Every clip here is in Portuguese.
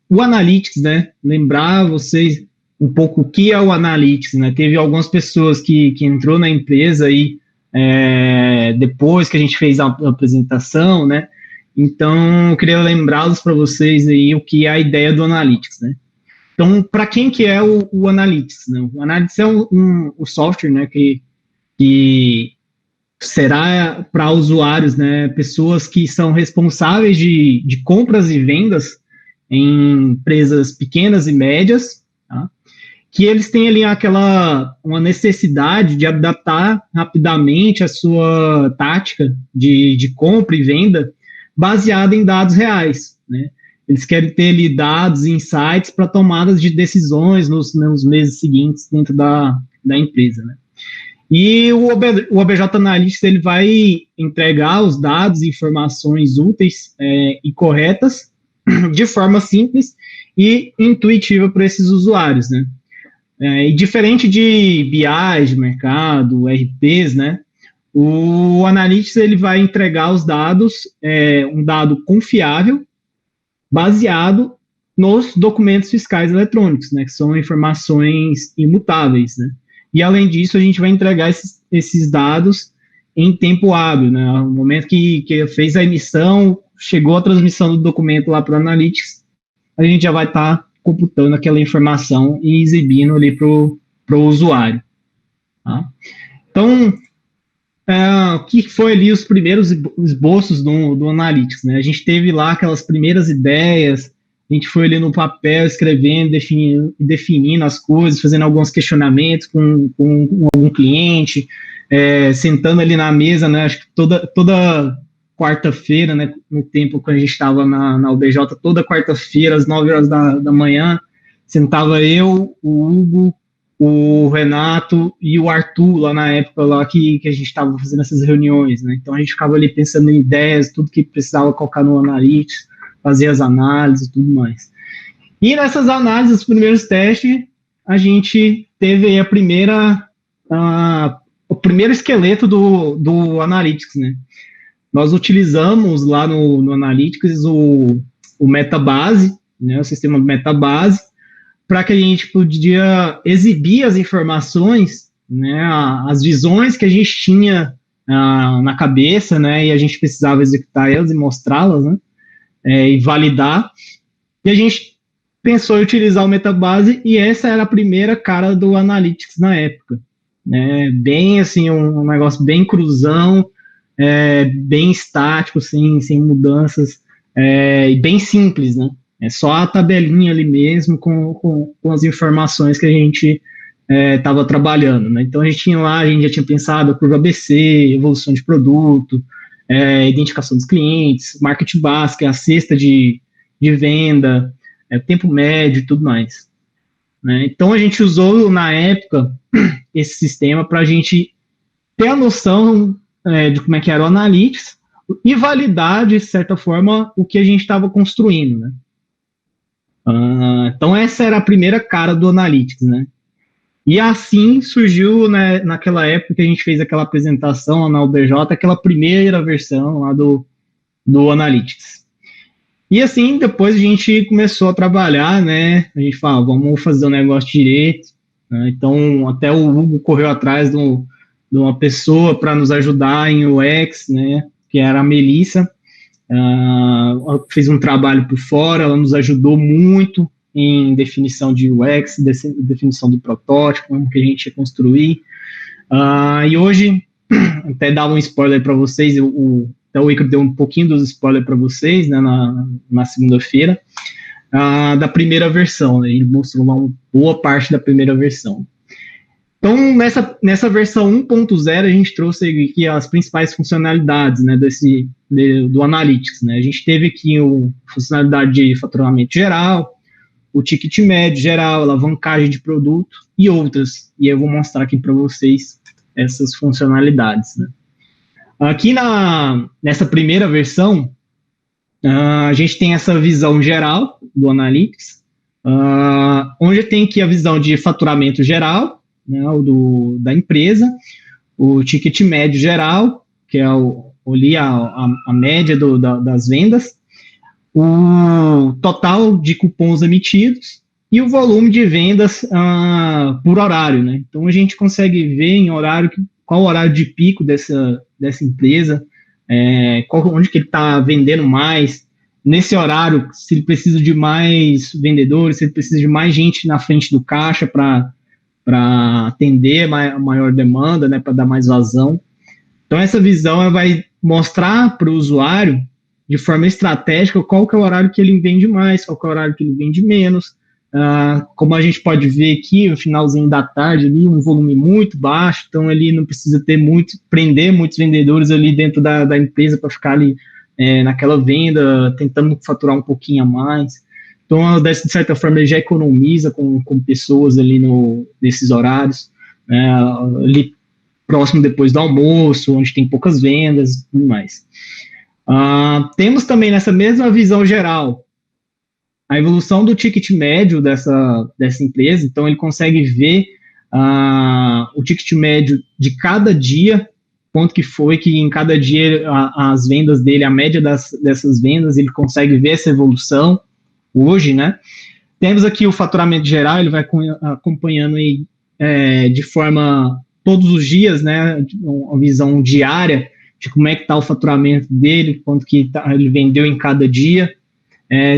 o Analytics, né? Lembrar vocês um pouco o que é o Analytics, né? Teve algumas pessoas que entrou na empresa aí depois que a gente fez a apresentação, né? Então, eu queria lembrá-los para vocês aí o que é a ideia do Analytics, né? Então, para quem que é o Analytics, né? O Analytics é um software, né, que será para usuários, né, pessoas que são responsáveis de compras e vendas em empresas pequenas e médias, tá? Que eles têm ali uma necessidade de adaptar rapidamente a sua tática de compra e venda baseada em dados reais, né? Eles querem ter ali dados e insights para tomadas de decisões nos meses seguintes dentro da empresa, né? E o OBJ Analytics ele vai entregar os dados e informações úteis e corretas de forma simples e intuitiva para esses usuários, né? E diferente de BI, de mercado, RPs, né? O Analytics ele vai entregar os dados, um dado confiável, baseado nos documentos fiscais eletrônicos, né? Que são informações imutáveis, né? E, além disso, a gente vai entregar esses dados em tempo hábil, né? No momento que fez a emissão, chegou a transmissão do documento lá para o Analytics, a gente já vai estar computando aquela informação e exibindo ali para o usuário. Tá? Então, o que foi ali os primeiros esboços do Analytics, né? A gente teve lá aquelas primeiras ideias, a gente foi ali no papel escrevendo, definindo as coisas, fazendo alguns questionamentos com algum cliente, sentando ali na mesa, né? Acho que toda quarta-feira, né? No tempo que a gente estava na UBJ, toda quarta-feira, às 9 horas da manhã, sentava eu, o Hugo, o Renato e o Arthur, lá na época lá que a gente estava fazendo essas reuniões, né? Então a gente ficava ali pensando em ideias, tudo que precisava colocar no Analytics, fazer as análises e tudo mais. E nessas análises, os primeiros testes, a gente teve aí o primeiro esqueleto do Analytics, né? Nós utilizamos lá no Analytics o Metabase, né? O sistema Metabase, para que a gente podia exibir as informações, né? As visões que a gente tinha na cabeça, né? E a gente precisava executar elas e mostrá-las, né? E validar, e a gente pensou em utilizar o Metabase, e essa era a primeira cara do Analytics na época, né? Bem assim, um negócio bem cruzão, bem estático, sem mudanças, e bem simples, né? É só a tabelinha ali mesmo com as informações que a gente estava trabalhando, né? Então a gente já tinha pensado a curva ABC, evolução de produto, identificação dos clientes, market basket, a cesta de venda, tempo médio e tudo mais, né? Então a gente usou na época esse sistema para a gente ter a noção de como é que era o Analytics e validar, de certa forma, o que a gente estava construindo, né? Então essa era a primeira cara do Analytics, né? E assim surgiu, né, naquela época que a gente fez aquela apresentação na UBJ, aquela primeira versão lá do Analytics. E assim, depois a gente começou a trabalhar, né? A gente falou, vamos fazer o negócio direito, né? Então, até o Hugo correu atrás de uma pessoa para nos ajudar em UX, né? Que era a Melissa. Fez um trabalho por fora, ela nos ajudou muito em definição de UX, definição do protótipo, como que a gente ia construir. E hoje, até dava um spoiler para vocês, até o Icaro deu um pouquinho dos spoilers para vocês, né, na segunda-feira, da primeira versão, né? Ele mostrou uma boa parte da primeira versão. Então, nessa versão 1.0, a gente trouxe aqui as principais funcionalidades, né, do Analytics, né? A gente teve aqui a funcionalidade de faturamento geral, o ticket médio geral, alavancagem de produto e outras. E eu vou mostrar aqui para vocês essas funcionalidades, né? Aqui nessa primeira versão, a gente tem essa visão geral do Analytics, onde tem aqui a visão de faturamento geral, né, da empresa, o ticket médio geral, que é ali a média das vendas, o total de cupons emitidos e o volume de vendas por horário, né? Então a gente consegue ver em horário qual o horário de pico dessa empresa, onde que ele está vendendo mais, nesse horário, se ele precisa de mais vendedores, se ele precisa de mais gente na frente do caixa para atender a maior demanda, né, para dar mais vazão. Então essa visão ela vai mostrar para o usuário de forma estratégica qual que é o horário que ele vende mais, qual que é o horário que ele vende menos. Como a gente pode ver aqui, no finalzinho da tarde, ali, um volume muito baixo, então ele não precisa prender muitos vendedores ali dentro da empresa para ficar ali naquela venda, tentando faturar um pouquinho a mais. Então, de certa forma, ele já economiza com pessoas ali nesses horários, ali próximo depois do almoço, onde tem poucas vendas e tudo mais. Temos também nessa mesma visão geral a evolução do ticket médio dessa empresa, então ele consegue ver o ticket médio de cada dia, quanto que foi que em cada dia as vendas dele, a média dessas vendas, ele consegue ver essa evolução hoje, né? Temos aqui o faturamento geral, ele vai acompanhando aí de forma todos os dias, né? Uma visão diária de como é que está o faturamento dele, quanto que ele vendeu em cada dia,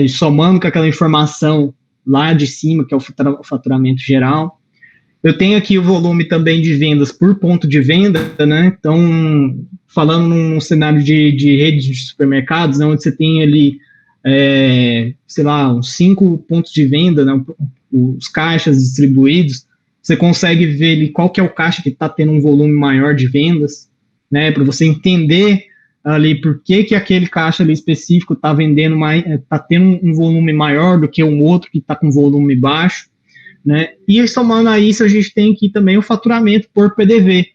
somando com aquela informação lá de cima, que é o faturamento geral. Eu tenho aqui o volume também de vendas por ponto de venda, né? Então, falando num cenário de rede de supermercados, né, onde você tem ali, sei lá, uns 5 pontos de venda, né, os caixas distribuídos, você consegue ver ali qual que é o caixa que está tendo um volume maior de vendas, né, para você entender ali por que aquele caixa ali específico está vendendo mais, está tendo um volume maior do que um outro que está com volume baixo, né? E somando a isso, a gente tem aqui também o faturamento por PDV.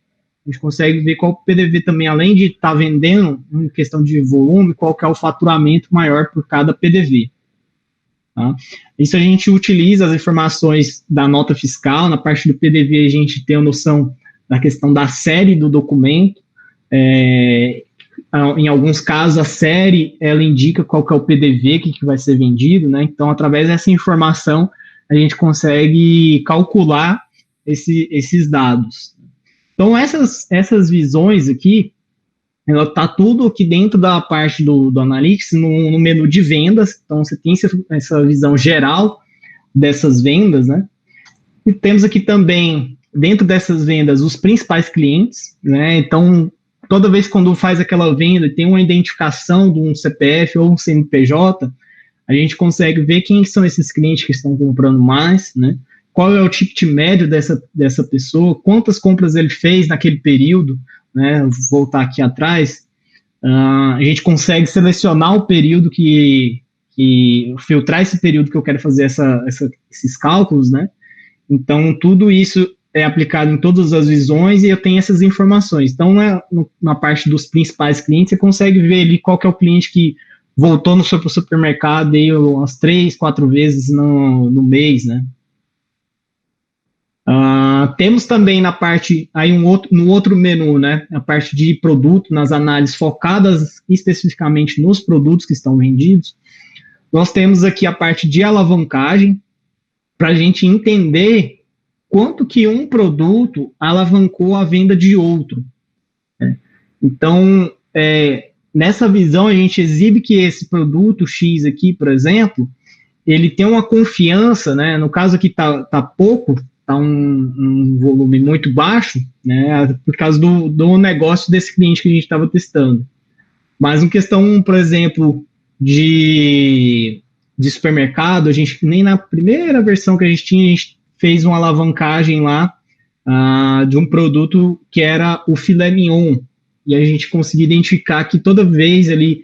A gente consegue ver qual o PDV também, além de estar vendendo, em questão de volume, qual que é o faturamento maior por cada PDV. Tá? Isso a gente utiliza as informações da nota fiscal, na parte do PDV a gente tem a noção da questão da série do documento, em alguns casos a série, ela indica qual que é o PDV que vai ser vendido, né? Então, através dessa informação, a gente consegue calcular esses dados. Então, essas visões aqui, ela está tudo aqui dentro da parte do Analytics, no menu de vendas. Então, você tem essa visão geral dessas vendas, né? E temos aqui também, dentro dessas vendas, os principais clientes, né? Então, toda vez quando faz aquela venda, tem uma identificação de um CPF ou um CNPJ, a gente consegue ver quem são esses clientes que estão comprando mais, né? Qual é o ticket médio dessa pessoa, quantas compras ele fez naquele período, né? Vou voltar aqui atrás, a gente consegue selecionar o período filtrar esse período que eu quero fazer esses cálculos, né? Então, tudo isso é aplicado em todas as visões e eu tenho essas informações. Então, na parte dos principais clientes, você consegue ver ali qual que é o cliente que voltou no seu supermercado aí umas 3, 4 vezes no mês, né? Temos também na parte, aí no outro menu, né, a parte de produto, nas análises focadas especificamente nos produtos que estão vendidos. Nós temos aqui a parte de alavancagem, para a gente entender quanto que um produto alavancou a venda de outro, né? Então, nessa visão, a gente exibe que esse produto X aqui, por exemplo, ele tem uma confiança, né? No caso aqui tá pouco, tá um volume muito baixo, né? Por causa do negócio desse cliente que a gente estava testando. Mas em questão, por exemplo, de supermercado, a gente nem na primeira versão que a gente fez uma alavancagem lá de um produto que era o filé mignon, e a gente conseguiu identificar que toda vez ali,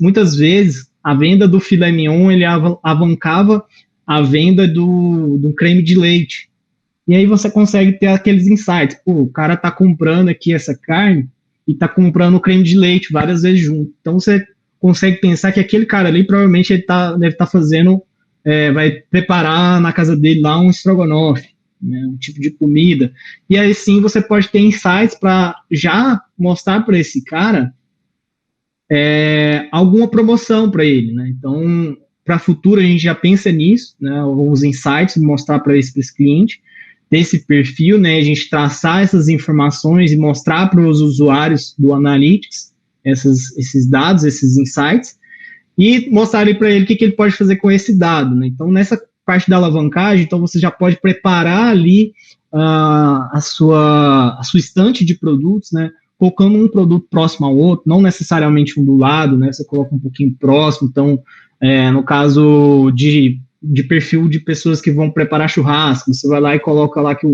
muitas vezes, a venda do filé mignon, ele alavancava a venda do creme de leite. E aí você consegue ter aqueles insights. Pô, o cara tá comprando aqui essa carne e tá comprando o creme de leite várias vezes junto. Então você consegue pensar que aquele cara ali, provavelmente ele deve estar fazendo, vai preparar na casa dele lá um estrogonofe, né, um tipo de comida. E aí sim você pode ter insights para já mostrar para esse cara alguma promoção para ele, né? Então, para a futuro, a gente já pensa nisso, né? Os insights, mostrar para esse cliente, ter esse perfil, né? A gente traçar essas informações e mostrar para os usuários do Analytics esses dados, esses insights, e mostrar ali para ele o que ele pode fazer com esse dado, né? Então, nessa parte da alavancagem, então você já pode preparar ali a sua estante de produtos, né? Colocando um produto próximo ao outro, não necessariamente um do lado, né? Você coloca um pouquinho próximo. Então, no caso de perfil de pessoas que vão preparar churrasco, você vai lá e coloca lá que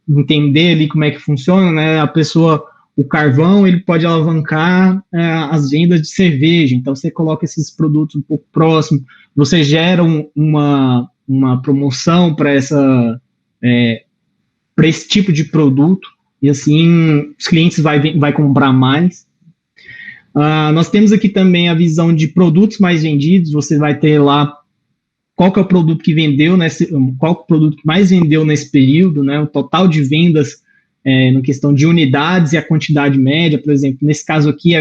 entender ali como é que funciona, né? A pessoa, o carvão, ele pode alavancar as vendas de cerveja. Então, você coloca esses produtos um pouco próximo, você gera uma promoção para esse tipo de produto, e assim os clientes vai comprar mais. Nós temos aqui também a visão de produtos mais vendidos. Você vai ter lá qual que é o produto que vendeu, qual é o produto que mais vendeu nesse período, né? O total de vendas na questão de unidades e a quantidade média. Por exemplo, nesse caso aqui,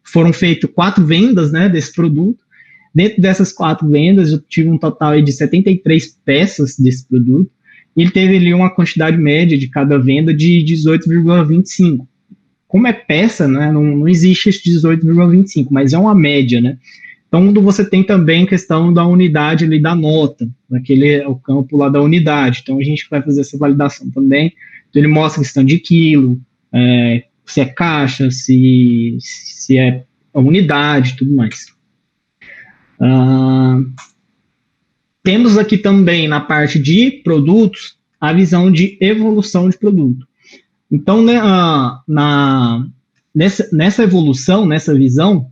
foram feitas 4 vendas, né, desse produto. Dentro dessas 4 vendas, eu tive um total aí de 73 peças desse produto. Ele teve ali uma quantidade média de cada venda de 18,25. Como é peça, né, não existe esse 18,25, mas é uma média, né? Então, você tem também questão da unidade ali da nota, o campo lá da unidade. Então, a gente vai fazer essa validação também. Então, ele mostra a questão de quilo, se é caixa, se é a unidade, tudo mais. Temos aqui também, na parte de produtos, a visão de evolução de produto. Então, né, nessa evolução, nessa visão,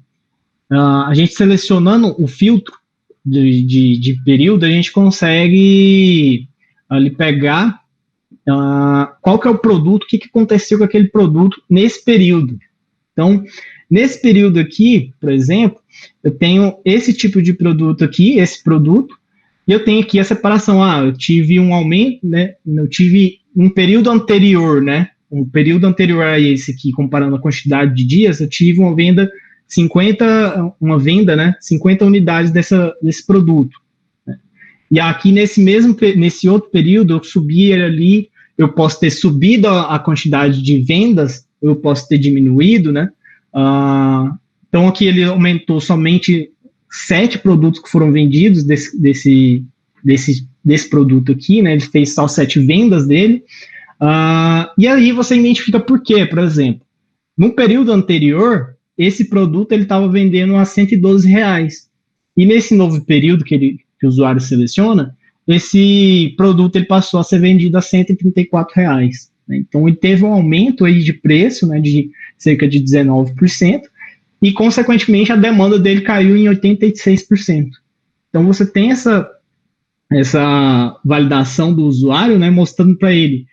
a gente selecionando o filtro de período, a gente consegue ali pegar qual que é o produto, o que aconteceu com aquele produto nesse período. Então, nesse período aqui, por exemplo, eu tenho esse tipo de produto aqui, esse produto, e eu tenho aqui a separação. Eu tive um aumento, né? Eu tive um período anterior, né? Um período anterior a esse aqui, comparando a quantidade de dias, eu tive uma venda 50 unidades desse produto. Né? E aqui nesse outro período, eu subi ali, eu posso ter subido a quantidade de vendas, eu posso ter diminuído, né? Então aqui ele aumentou somente 7 produtos que foram vendidos desse produto aqui, né? Ele fez só 7 vendas dele. E aí você identifica por quê, por exemplo. No período anterior, esse produto ele estava vendendo a R$112. E nesse novo período que o usuário seleciona, esse produto ele passou a ser vendido a R$134. Né? Então ele teve um aumento aí de preço, né, de cerca de 19%, e consequentemente a demanda dele caiu em 86%. Então você tem essa validação do usuário, né, mostrando para ele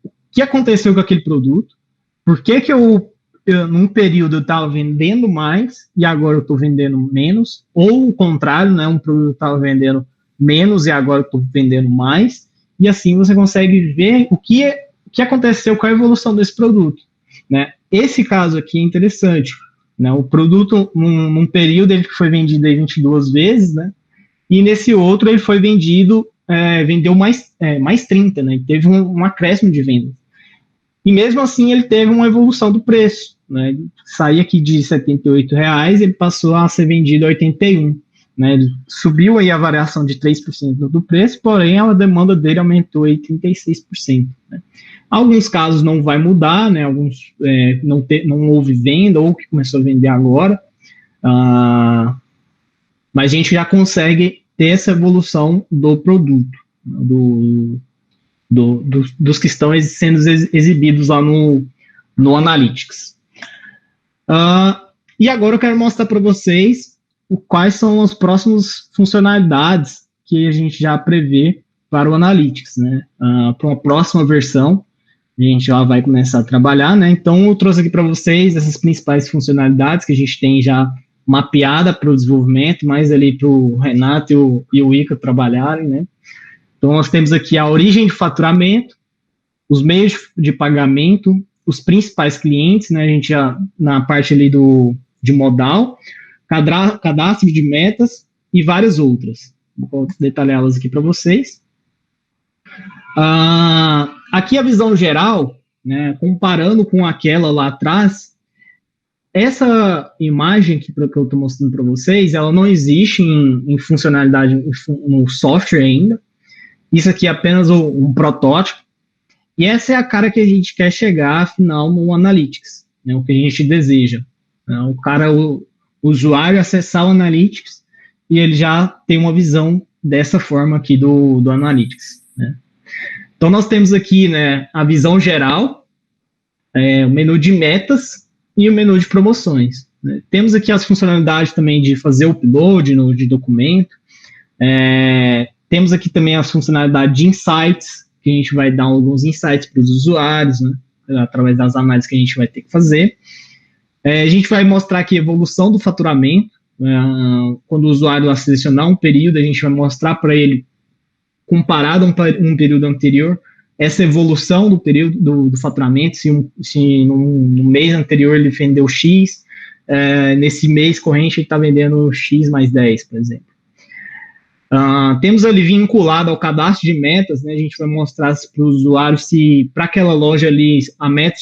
o que aconteceu com aquele produto, por que num período eu estava vendendo mais e agora eu estou vendendo menos, ou o contrário, né, um produto estava vendendo menos e agora eu estou vendendo mais, e assim você consegue ver o que aconteceu com a evolução desse produto. Né? Esse caso aqui é interessante. Né? O produto, num período, ele foi vendido aí 22 vezes, né? E nesse outro ele foi vendeu mais 30, né? Ele teve um acréscimo de venda. E mesmo assim ele teve uma evolução do preço. Né? Ele saía aqui de R$78, ele passou a ser vendido a 81. Né? Ele subiu aí a variação de 3% do preço, porém a demanda dele aumentou aí 36%. Né? Alguns casos não vai mudar, né? Alguns não houve venda ou que começou a vender agora, mas a gente já consegue ter essa evolução do produto, dos que estão sendo exibidos lá no Analytics. E agora eu quero mostrar para vocês quais são as próximas funcionalidades que a gente já prevê para o Analytics, né? Para uma próxima versão, a gente já vai começar a trabalhar, né? Então, eu trouxe aqui para vocês essas principais funcionalidades que a gente tem já mapeada para o desenvolvimento, mais ali para o Renato e o Ica trabalharem, né? Então, nós temos aqui a origem de faturamento, os meios de pagamento, os principais clientes, né? A gente já, na parte ali de modal, cadastro de metas e várias outras. Vou detalhá-las aqui para vocês. Aqui a visão geral, né, comparando com aquela lá atrás, essa imagem que eu estou mostrando para vocês, ela não existe em funcionalidade no software ainda. Isso aqui é apenas um protótipo. E essa é a cara que a gente quer chegar, afinal, no Analytics, né, o que a gente deseja. Né, o usuário acessar o Analytics e ele já tem uma visão dessa forma aqui do Analytics. Né. Então, nós temos aqui, né, a visão geral, o menu de metas e o menu de promoções. Né. Temos aqui as funcionalidades também de fazer upload de documento. Temos aqui também a funcionalidade de insights, que a gente vai dar alguns insights para os usuários, né, através das análises que a gente vai ter que fazer. A gente vai mostrar aqui a evolução do faturamento. Quando o usuário selecionar um período, a gente vai mostrar para ele, comparado a um período anterior, essa evolução do período do faturamento, se no mês anterior ele vendeu X, nesse mês corrente ele está vendendo X mais 10, por exemplo. Temos ali vinculado ao cadastro de metas, né, a gente vai mostrar para o usuário se para aquela loja ali a meta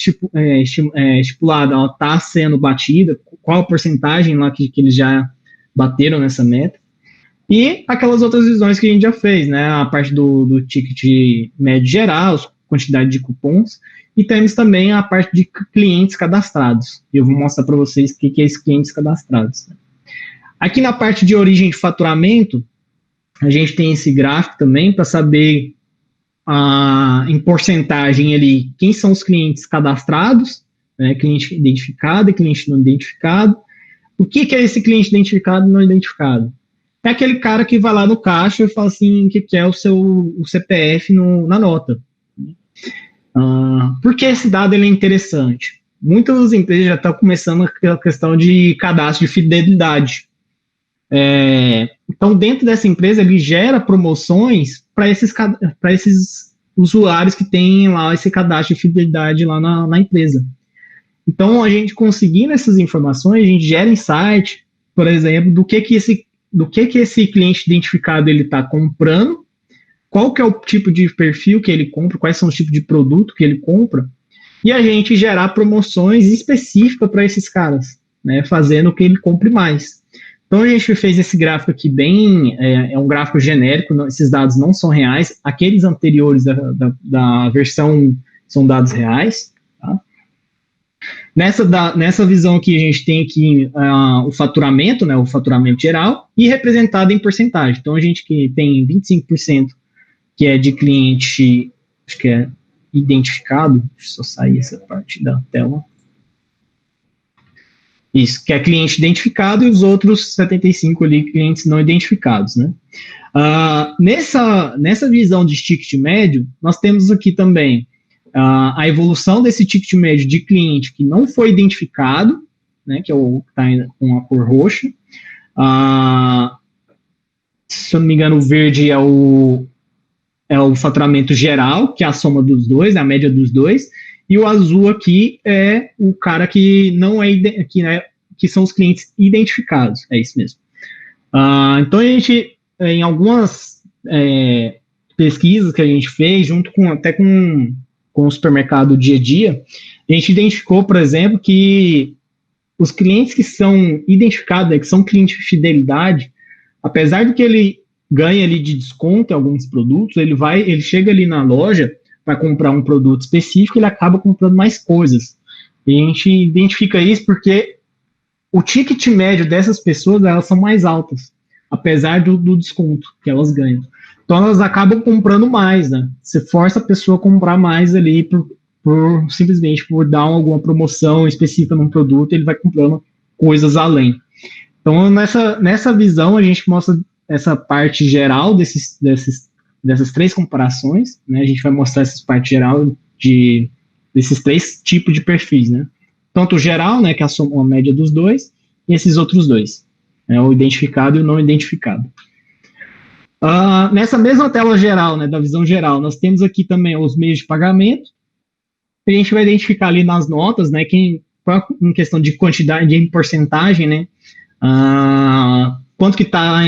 estipulada está sendo batida, qual a porcentagem lá que eles já bateram nessa meta. E aquelas outras visões que a gente já fez, né, a parte do ticket médio geral, quantidade de cupons, e temos também a parte de clientes cadastrados. Eu vou mostrar para vocês o que é esses clientes cadastrados. Aqui na parte de origem de faturamento, a gente tem esse gráfico também para saber em porcentagem ali quem são os clientes cadastrados, né, cliente identificado e cliente não identificado. O que é esse cliente identificado e não identificado? É aquele cara que vai lá no caixa e fala assim, o que é o CPF na nota. Por que esse dado ele é interessante? Muitas empresas já estão começando a questão de cadastro de fidelidade. Então, dentro dessa empresa, ele gera promoções para esses usuários que têm lá esse cadastro de fidelidade lá na empresa. Então, a gente conseguindo essas informações, a gente gera insight, por exemplo, do que esse cliente identificado ele está comprando, qual que é o tipo de perfil que ele compra, quais são os tipos de produto que ele compra, e a gente gerar promoções específicas para esses caras, né, fazendo que ele compre mais. Então, a gente fez esse gráfico aqui é um gráfico genérico, esses dados não são reais, aqueles anteriores da versão são dados reais. Tá? Nessa visão aqui, a gente tem aqui o faturamento, né, o faturamento geral, e representado em porcentagem. Então, a gente que tem 25% que é de cliente, acho que é identificado, deixa eu só sair essa parte da tela. Isso, que é cliente identificado e os outros 75 ali, clientes não identificados, né? Nessa visão de ticket médio, nós temos aqui também a evolução desse ticket médio de cliente que não foi identificado, né, que é o que está com a cor roxa. Se eu não me engano, o verde é o faturamento geral, que é a soma dos dois, a média dos dois. E o azul aqui é o cara que não é, que são os clientes identificados, é isso mesmo. Então, a gente, em algumas pesquisas que a gente fez, junto até com o supermercado dia a dia, a gente identificou, por exemplo, que os clientes que são identificados, que são clientes de fidelidade, apesar do que ele ganha ali de desconto em alguns produtos, ele chega ali na loja para comprar um produto específico, ele acaba comprando mais coisas. E a gente identifica isso porque o ticket médio dessas pessoas, elas são mais altas, apesar do desconto que elas ganham. Então, elas acabam comprando mais, né? Você força a pessoa a comprar mais ali simplesmente por dar alguma promoção específica num produto, ele vai comprando coisas além. Então, nessa visão, a gente mostra essa parte geral dessas três comparações, né? A gente vai mostrar essa parte geral desses três tipos de perfis, né? Tanto o geral, né, que é a média dos dois, e esses outros dois, né, o identificado e o não identificado. Nessa mesma tela geral, né, da visão geral, nós temos aqui também os meios de pagamento, A gente vai identificar ali nas notas, né, em questão de quantidade, em porcentagem, né, quanto que tá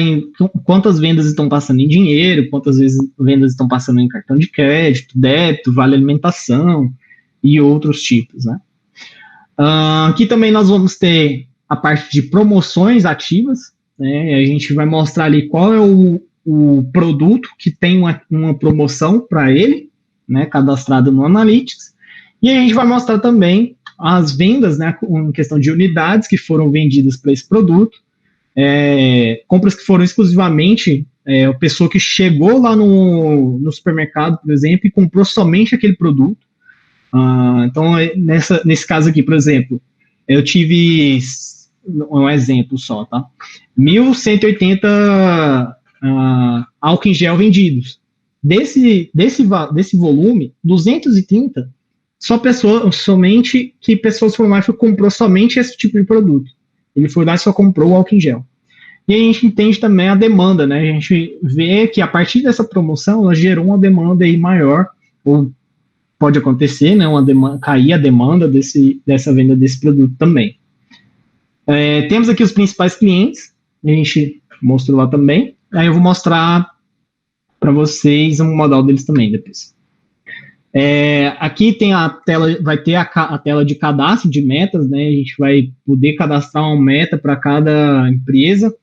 quantas vendas estão passando em dinheiro, quantas vezes vendas estão passando em cartão de crédito, débito, vale alimentação e outros tipos, né. Aqui também nós vamos ter a parte de promoções ativas, né, a gente vai mostrar ali qual é o produto que tem uma promoção para ele, né, cadastrado no Analytics, e a gente vai mostrar também as vendas, né, em questão de unidades que foram vendidas para esse produto, compras que foram exclusivamente a pessoa que chegou lá no supermercado, por exemplo, e comprou somente aquele produto. Então, nesse caso aqui, por exemplo, eu tive um exemplo só, tá? 1.180 álcool em gel vendidos. Desse volume, 230 somente que pessoas foram lá e comprou somente esse tipo de produto. Ele foi lá e só comprou o álcool em gel. E a gente entende também a demanda, né? A gente vê que a partir dessa promoção, ela gerou uma demanda aí maior, ou pode acontecer, né? Cair a demanda dessa venda desse produto também. Temos aqui os principais clientes, a gente mostrou lá também. Aí eu vou mostrar para vocês um modal deles também depois. Aqui tem a tela, vai ter a tela de cadastro de metas, né? A gente vai poder cadastrar uma meta para cada empresa.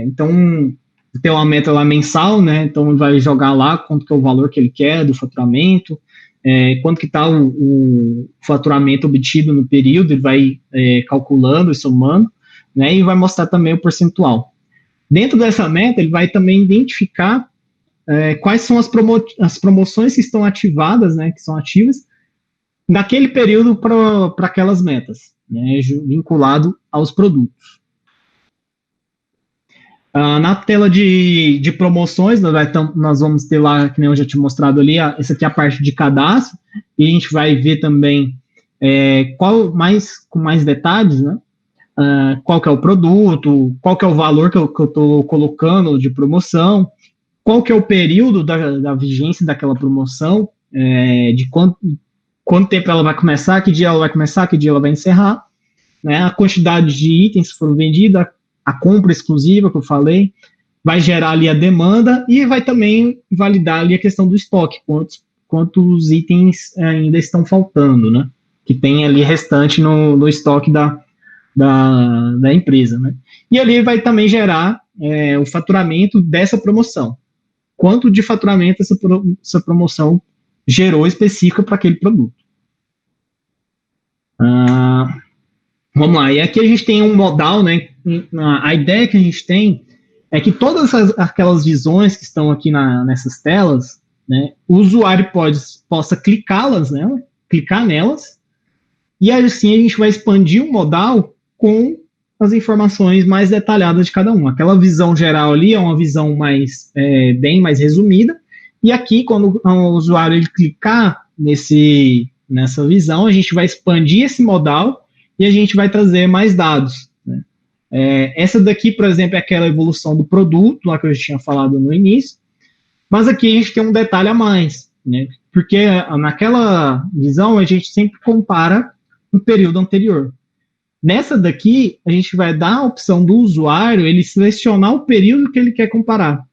Então, tem uma meta lá mensal, né? Então, vai jogar lá quanto que é o valor que ele quer do faturamento, quanto que está o faturamento obtido no período, ele vai calculando e somando, né? E vai mostrar também o percentual. Dentro dessa meta, ele vai também identificar quais são as promoções que estão ativadas, né, que são ativas, naquele período para aquelas metas, né, vinculado aos produtos. Na tela de promoções, nós vamos ter lá, que nem eu já tinha mostrado ali, essa aqui é a parte de cadastro, e a gente vai ver também com mais detalhes, né, qual que é o produto, qual que é o valor que eu estou colocando de promoção, qual que é o período da vigência daquela promoção, de quanto tempo ela vai começar, que dia ela vai começar, que dia ela vai encerrar, né, a quantidade de itens que foram vendidos, a compra exclusiva que eu falei, vai gerar ali a demanda e vai também validar ali a questão do estoque, quantos itens ainda estão faltando, né, que tem ali restante no estoque da empresa, né, e ali vai também gerar o faturamento dessa promoção. Quanto de faturamento essa promoção gerou específica para aquele produto. Vamos lá, e aqui a gente tem um modal, né? A ideia que a gente tem é que todas aquelas visões que estão aqui nessas telas, né, o usuário possa clicar nelas, e assim a gente vai expandir o modal com as informações mais detalhadas de cada um. Aquela visão geral ali é uma visão bem mais resumida, e aqui, quando o usuário ele clicar nessa visão, a gente vai expandir esse modal e a gente vai trazer mais dados, né? Essa daqui, por exemplo, é aquela evolução do produto, lá que eu já tinha falado no início, mas aqui a gente tem um detalhe a mais, né? Porque naquela visão a gente sempre compara um período anterior. Nessa daqui, a gente vai dar a opção do usuário ele selecionar o período que ele quer comparar.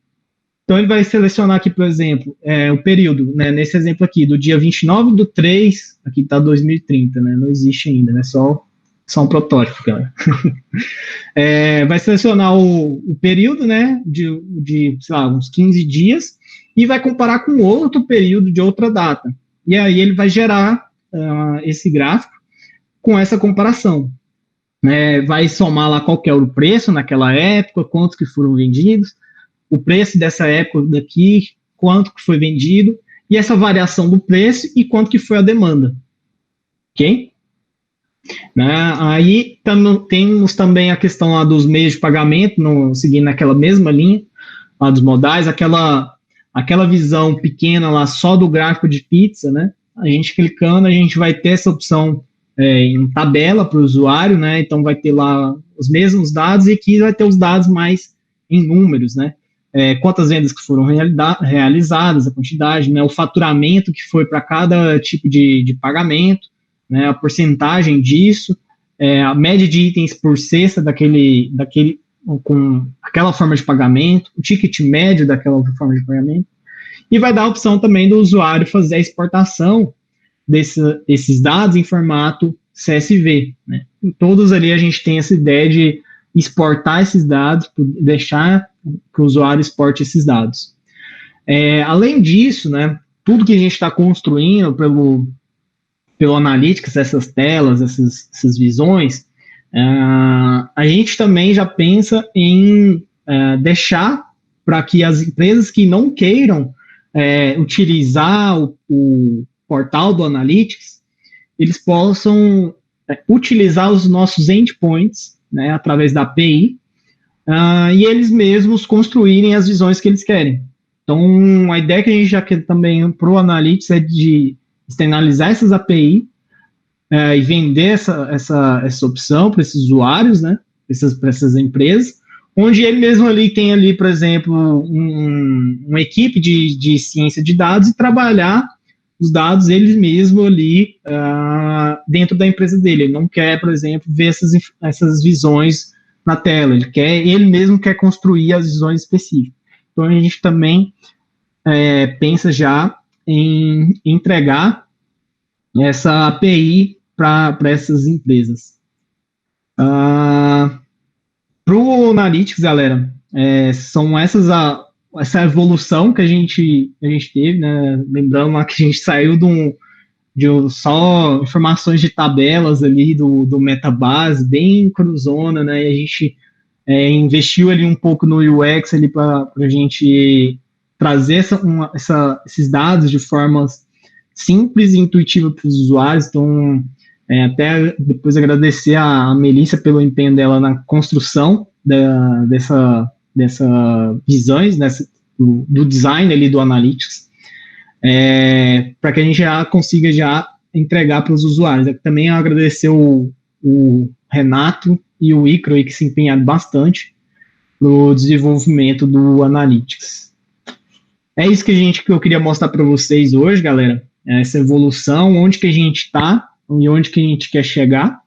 Então, ele vai selecionar aqui, por exemplo, o período, né, nesse exemplo aqui, do dia 29/3, aqui está 2030, né, não existe ainda, né, só um protótipo, cara. Vai selecionar o período, né, de, sei lá, uns 15 dias, e vai comparar com outro período de outra data. E aí ele vai gerar esse gráfico com essa comparação. Vai somar lá qual que era o preço naquela época, quantos que foram vendidos, o preço dessa época daqui, quanto que foi vendido, e essa variação do preço e quanto que foi a demanda. Ok? Aí temos também a questão lá dos meios de pagamento, seguindo aquela mesma linha, lá dos modais, aquela visão pequena lá só do gráfico de pizza, né? A gente clicando, a gente vai ter essa opção em tabela para o usuário, né? Então vai ter lá os mesmos dados e aqui vai ter os dados mais em números, né? quantas vendas que foram realizadas, a quantidade, né, o faturamento que foi para cada tipo de pagamento, né, a porcentagem disso, a média de itens por cesta com aquela forma de pagamento, o ticket médio daquela forma de pagamento, e vai dar a opção também do usuário fazer a exportação desses dados em formato CSV, né. Em todos ali a gente tem essa ideia de exportar esses dados, deixar que o usuário exporte esses dados. Além disso, né, tudo que a gente está construindo pelo Analytics, essas telas, essas visões, a gente também já pensa em deixar para que as empresas que não queiram utilizar o portal do Analytics, eles possam utilizar os nossos endpoints, né, através da API, e eles mesmos construírem as visões que eles querem. Então, a ideia que a gente já quer também para o Analytics é de externalizar essas API e vender essa opção para esses usuários, né, para essas empresas, onde ele mesmo ali tem ali, por exemplo, uma equipe de ciência de dados e trabalhar os dados eles mesmo ali dentro da empresa dele. Ele não quer, por exemplo, ver essas visões na tela, ele mesmo quer construir as visões específicas. Então, a gente também pensa já em entregar essa API para essas empresas. Para o Analytics, galera, são essa evolução que a gente teve, né? Lembrando lá que a gente saiu de só informações de tabelas ali do Metabase, bem cruzona, né? E a gente investiu ali um pouco no UX ali para a gente trazer esses dados de forma simples e intuitiva para os usuários. Então, até depois agradecer a Melissa pelo empenho dela na construção dessas visões, do design ali do Analytics, para que a gente já consiga já entregar para os usuários. Também agradecer o Renato e o Icaro, que se empenharam bastante no desenvolvimento do Analytics. É isso que eu queria mostrar para vocês hoje, galera, essa evolução, onde que a gente está e onde que a gente quer chegar,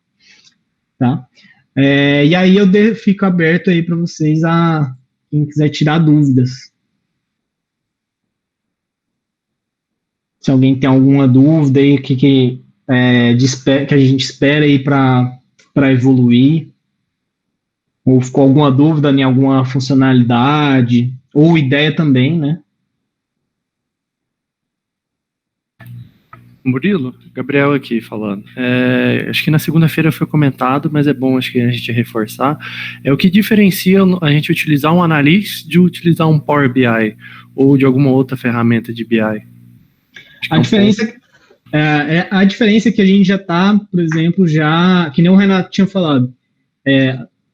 tá? E aí eu fico aberto aí para vocês, quem quiser tirar dúvidas. Se alguém tem alguma dúvida aí, que a gente espera aí para evoluir, ou ficou alguma dúvida em alguma funcionalidade, ou ideia também, né? Murilo, Gabriel aqui falando. Acho que na segunda-feira foi comentado, mas é bom acho que a gente reforçar. O que diferencia a gente utilizar um Analytics de utilizar um Power BI ou de alguma outra ferramenta de BI? A diferença é que a gente já está, por exemplo, que nem o Renato tinha falado,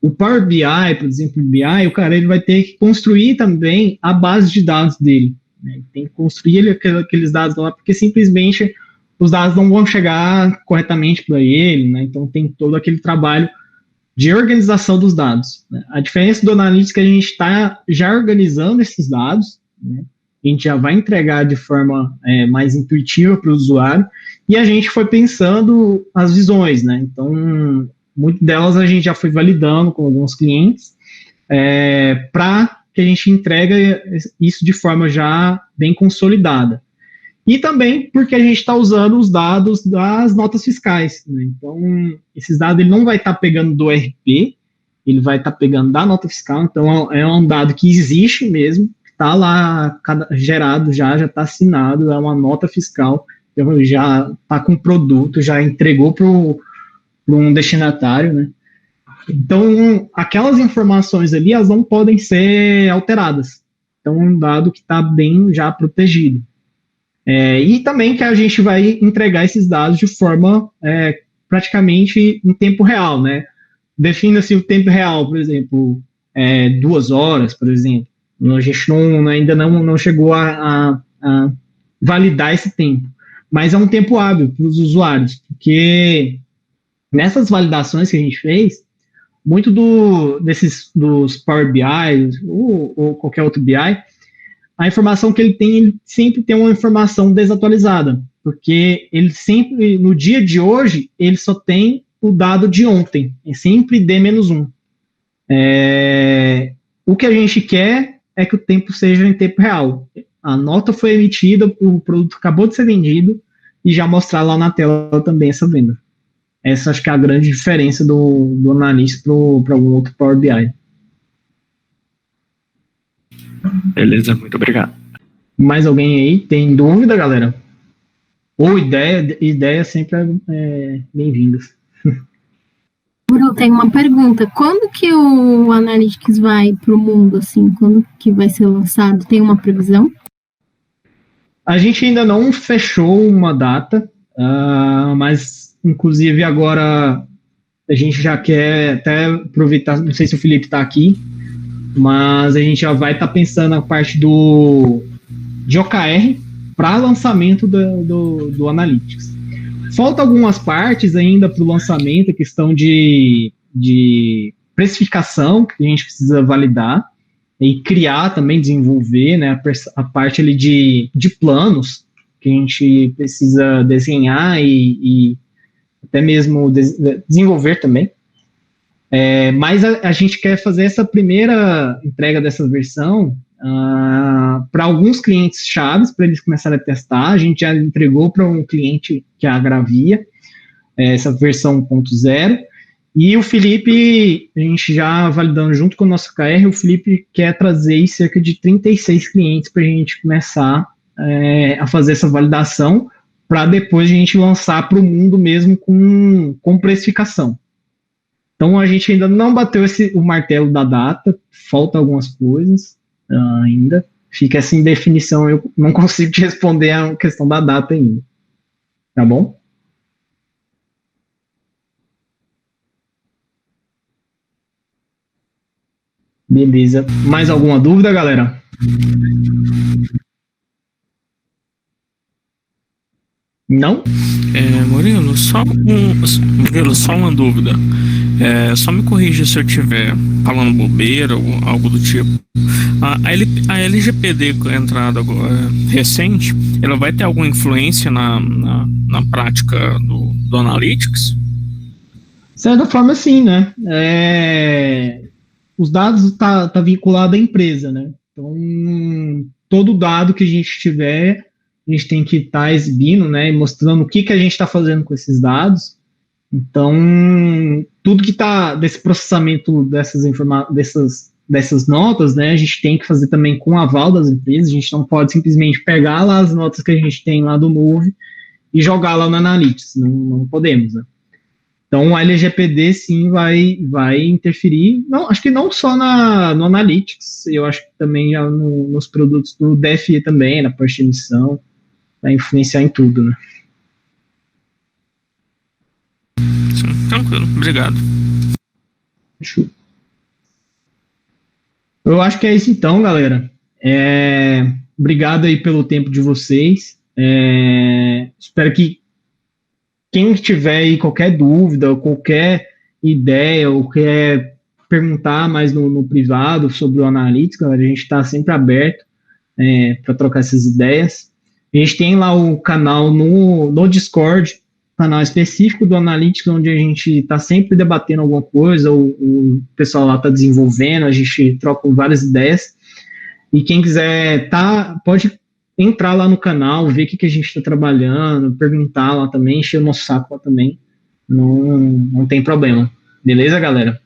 o Power BI, por exemplo, o BI, o cara ele vai ter que construir também a base de dados dele, né? Tem que construir aqueles dados lá, porque simplesmente os dados não vão chegar corretamente para ele, né? Então tem todo aquele trabalho de organização dos dados, né? A diferença do Analytics é que a gente está já organizando esses dados, né? A gente já vai entregar de forma mais intuitiva para o usuário, e a gente foi pensando as visões, né? Então, muitas delas a gente já foi validando com alguns clientes, para que a gente entregue isso de forma já bem consolidada. E também porque a gente está usando os dados das notas fiscais, né? Então, esses dados ele não vai estar pegando do RP, ele vai estar pegando da nota fiscal, então é um dado que existe mesmo, está lá gerado, já está assinado, é uma nota fiscal, já está com o produto, já entregou para um destinatário, né? Então, aquelas informações ali, elas não podem ser alteradas. Então, é um dado que está bem já protegido. E também que a gente vai entregar esses dados de forma praticamente em tempo real, né? Defina-se o tempo real, por exemplo, 2 horas, por exemplo. A gente ainda não chegou a validar esse tempo, mas é um tempo hábil para os usuários, porque nessas validações que a gente fez, muito dos Power BI ou qualquer outro BI, a informação que ele sempre tem uma informação desatualizada, porque ele sempre, no dia de hoje, ele só tem o dado de ontem, é sempre D-1. O que a gente quer é que o tempo seja em tempo real. A nota foi emitida, o produto acabou de ser vendido, e já mostrar lá na tela também essa venda. Essa acho que é a grande diferença do analista para algum outro Power BI. Beleza, muito obrigado. Mais alguém aí? Tem dúvida, galera? Ou ideia sempre é bem-vindas. Bruno, tem uma pergunta. Quando que o Analytics vai para o mundo, assim? Quando que vai ser lançado? Tem uma previsão? A gente ainda não fechou uma data, mas, inclusive, agora a gente já quer até aproveitar, não sei se o Felipe está aqui, mas a gente já vai estar pensando na parte de OKR para lançamento do Analytics. Falta algumas partes ainda para o lançamento, a questão de precificação, que a gente precisa validar, e criar também, desenvolver, né, a parte ali de planos, que a gente precisa desenhar e até mesmo desenvolver também. Mas a gente quer fazer essa primeira entrega dessa versão para alguns clientes chaves, para eles começarem a testar. A gente já entregou para um cliente que é a Gravia, essa versão 1.0, e o Felipe, a gente já validando junto com o nosso KR, o Felipe quer trazer cerca de 36 clientes para a gente começar a fazer essa validação, para depois a gente lançar para o mundo mesmo com precificação. Então a gente ainda não bateu o martelo da data, falta algumas coisas ainda, fica essa indefinição, eu não consigo te responder a questão da data ainda, tá bom? Beleza. Mais alguma dúvida, galera? Não? Murilo, só uma dúvida. Só me corrija se eu estiver falando bobeira ou algo do tipo. A LGPD entrada agora, recente, ela vai ter alguma influência na prática do Analytics? De certa forma, sim, né? Os dados tá vinculado à empresa, né? Então, todo dado que a gente tiver, a gente tem que estar exibindo, né? E mostrando o que a gente está fazendo com esses dados. Então, tudo que está desse processamento dessas notas, né? A gente tem que fazer também com o aval das empresas. A gente não pode simplesmente pegar lá as notas que a gente tem lá do Move e jogar lá no Analytics. Não podemos, né? Então, a LGPD, sim, vai interferir, não, acho que não só no Analytics, eu acho que também já nos produtos do DFE também, na parte de emissão, vai influenciar em tudo, né? Sim, tranquilo, obrigado. Show. Eu acho que é isso então, galera. Obrigado aí pelo tempo de vocês. Espero que quem tiver aí qualquer dúvida, ou qualquer ideia, ou quer perguntar mais no privado sobre o Analytics, galera, a gente está sempre aberto para trocar essas ideias. A gente tem lá o canal no Discord, canal específico do Analytics, onde a gente está sempre debatendo alguma coisa, o pessoal lá está desenvolvendo, a gente troca várias ideias. E quem quiser pode entrar lá no canal, ver o que a gente está trabalhando, perguntar lá também, encher o nosso saco lá também, não tem problema. Beleza, galera?